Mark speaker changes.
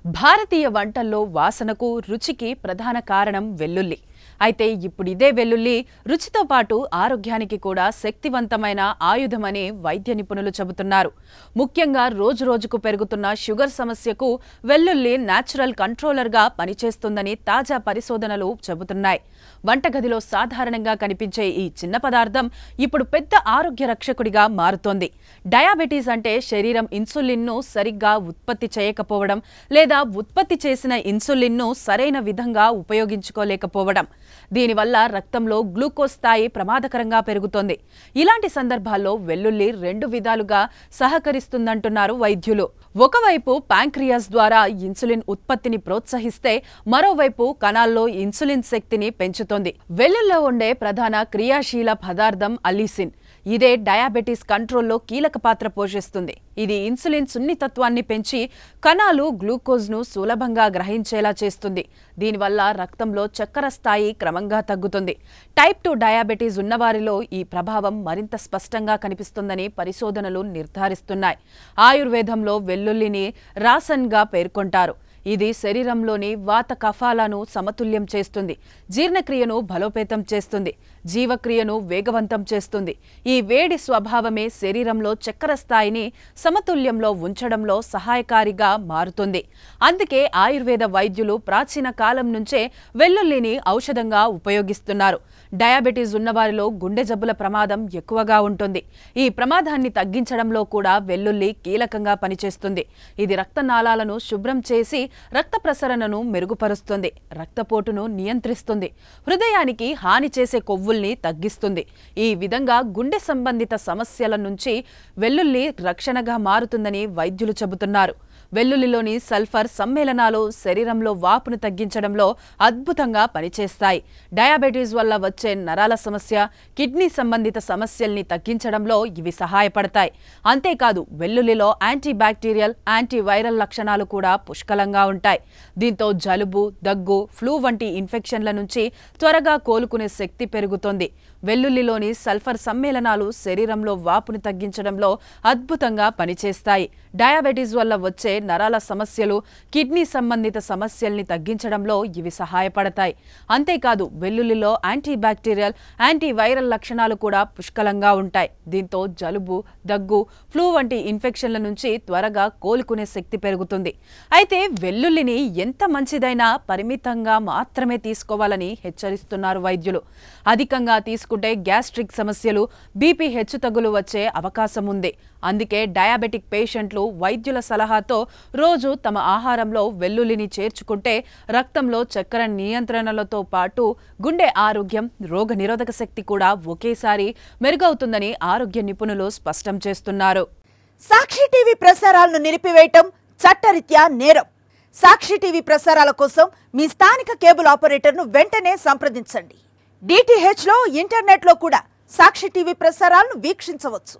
Speaker 1: భారతీయ వంటల్లో వాసనకు రుచికి ప్రధాన కారణం వెల్లుల్లి. అయితే ఇప్పుడు ఇదే వెల్లుల్లి రుచితో పాటు ఆరోగ్యానికి కూడా శక్తివంతమైన ఆయుధమని వైద్య నిపుణులు చెబుతున్నారు. ముఖ్యంగా రోజురోజుకు పెరుగుతున్న షుగర్ సమస్యకు వెల్లుల్లి నేచురల్ కంట్రోలర్గా పనిచేస్తుందని తాజా పరిశోధనలు చెబుతున్నాయి. వంటగదిలో సాధారణంగా కనిపించే ఈ చిన్న పదార్థం ఇప్పుడు పెద్ద ఆరోగ్య రక్షకుడిగా మారుతోంది. డయాబెటీస్ అంటే శరీరం ఇన్సులిన్ను సరిగ్గా ఉత్పత్తి చేయకపోవడం లేదా ఉత్పత్తి చేసిన ఇన్సులిన్ను సరైన విధంగా ఉపయోగించుకోలేకపోవడం. దీనివల్ల రక్తంలో గ్లూకోజ్ స్థాయి ప్రమాదకరంగా పెరుగుతోంది. ఇలాంటి సందర్భాల్లో వెల్లుల్లి రెండు విధాలుగా సహకరిస్తుందంటున్నారు వైద్యులు. ఒకవైపు ప్యాంక్రియాస్ ద్వారా ఇన్సులిన్ ఉత్పత్తిని ప్రోత్సహిస్తే మరోవైపు కణాల్లో ఇన్సులిన్ శక్తిని పెంచుతోంది. వెల్లుల్లిలో ఉండే ప్రధాన క్రియాశీల పదార్థం అల్లిసిన్. ఇదే డయాబెటీస్ కంట్రోల్లో కీలక పాత్ర పోషిస్తుంది. ఇది ఇన్సులిన్ సున్నితత్వాన్ని పెంచి కణాలు గ్లూకోజ్ను సులభంగా గ్రహించేలా చేస్తుంది. దీనివల్ల రక్తంలో చక్కెర స్థాయి క్రమంగా తగ్గుతుంది. టైప్ 2 డయాబెటీస్ ఉన్నవారిలో ఈ ప్రభావం మరింత స్పష్టంగా కనిపిస్తుందని పరిశోధనలు నిర్ధారిస్తున్నాయి. ఆయుర్వేదంలో వెల్లుల్లిని రాసన్గా పేర్కొంటారు. ఇది శరీరంలోని వాత కఫాలను సమతుల్యం చేస్తుంది, జీర్ణక్రియను బలోపేతం చేస్తుంది, జీవక్రియను వేగవంతం చేస్తుంది. ఈ వేడి స్వభావమే శరీరంలో చక్కెర స్థాయిని సమతుల్యంలో ఉంచడంలో సహాయకారిగా మారుతుంది. అందుకే ఆయుర్వేద వైద్యులు ప్రాచీన కాలం నుంచే వెల్లుల్లిని ఔషధంగా ఉపయోగిస్తున్నారు. డయాబెటీస్ ఉన్నవారిలో గుండె జబ్బుల ప్రమాదం ఎక్కువగా ఉంటుంది. ఈ ప్రమాదాన్ని తగ్గించడంలో కూడా వెల్లుల్లి కీలకంగా పనిచేస్తుంది. ఇది రక్తనాళాలను శుభ్రం చేసి రక్త ప్రసరణను మెరుగుపరుస్తుంది, రక్తపోటును నియంత్రిస్తుంది, హృదయానికి హాని చేసే కొవ్వుల్ని తగ్గిస్తుంది. ఈ విధంగా గుండె సంబంధిత సమస్యల నుంచి వెల్లుల్లి రక్షణగా మారుతుందని వైద్యులు చెబుతున్నారు. వెల్లుల్లిలోని సల్ఫర్ సమ్మేళనాలు శరీరంలో వాపును తగ్గించడంలో అద్భుతంగా పనిచేస్తాయి. డయాబెటీస్ వల్ల వచ్చే నరాల సమస్య, కిడ్నీ సంబంధిత సమస్యల్ని తగ్గించడంలో ఇవి సహాయపడతాయి. అంతేకాదు వెల్లుల్లిలో యాంటీబ్యాక్టీరియల్, యాంటీవైరల్ లక్షణాలు కూడా పుష్కలంగా ఉంటాయి. దీంతో జలుబు, దగ్గు, ఫ్లూ వంటి ఇన్ఫెక్షన్ల నుంచి త్వరగా కోలుకునే శక్తి పెరుగుతుంది. వెల్లుల్లిలోని సల్ఫర్ సమ్మేళనాలు శరీరంలో వాపును తగ్గించడంలో అద్భుతంగా పనిచేస్తాయి. డయాబెటీస్ వల్ల వచ్చే నరాల సమస్యలు, కిడ్నీ సంబంధిత సమస్యల్ని తగ్గించడంలో ఇవి సహాయపడతాయి. అంతేకాదు వెల్లుల్లిలో యాంటీబ్యాక్టీరియల్, యాంటీవైరల్ లక్షణాలు కూడా పుష్కలంగా ఉంటాయి. దీంతో జలుబు, దగ్గు, ఫ్లూ వంటి ఇన్ఫెక్షన్ల నుంచి త్వరగా కోలుకునే శక్తి పెరుగుతుంది. అయితే వెల్లుల్లిని ఎంత మంచిదైనా పరిమితంగా మాత్రమే తీసుకోవాలని హెచ్చరిస్తున్నారు వైద్యులు. అధికంగా తీసుకుంటే గ్యాస్ట్రిక్ సమస్యలు, బీపీ హెచ్చుతగ్గులు వచ్చే అవకాశం ఉంది. అందుకే డయాబెటిక్ పేషెంట్లు వైద్యుల సలహాతో రోజు తమ ఆహారంలో వెల్లుల్లిని చేర్చుకుంటే రక్తంలో చక్కెర నియంత్రణలతో పాటు గుండె ఆరోగ్యం, రోగనిరోధక శక్తి కూడా ఒకేసారి మెరుగవుతుందని ఆరోగ్య నిపుణులు స్పష్టం చేస్తున్నారు.
Speaker 2: సాక్షి టీవీ ప్రసారాలను నిలిపివేయటం చట్టరీత్యా నేరం. సాక్షి టీవీ ప్రసారాల కోసం మీ స్థానిక కేబుల్ ఆపరేటర్ను వెంటనే సంప్రదించండి. DTH లో, ఇంటర్నెట్లో కూడా సాక్షి టీవీ ప్రసారాలను వీక్షించవచ్చు.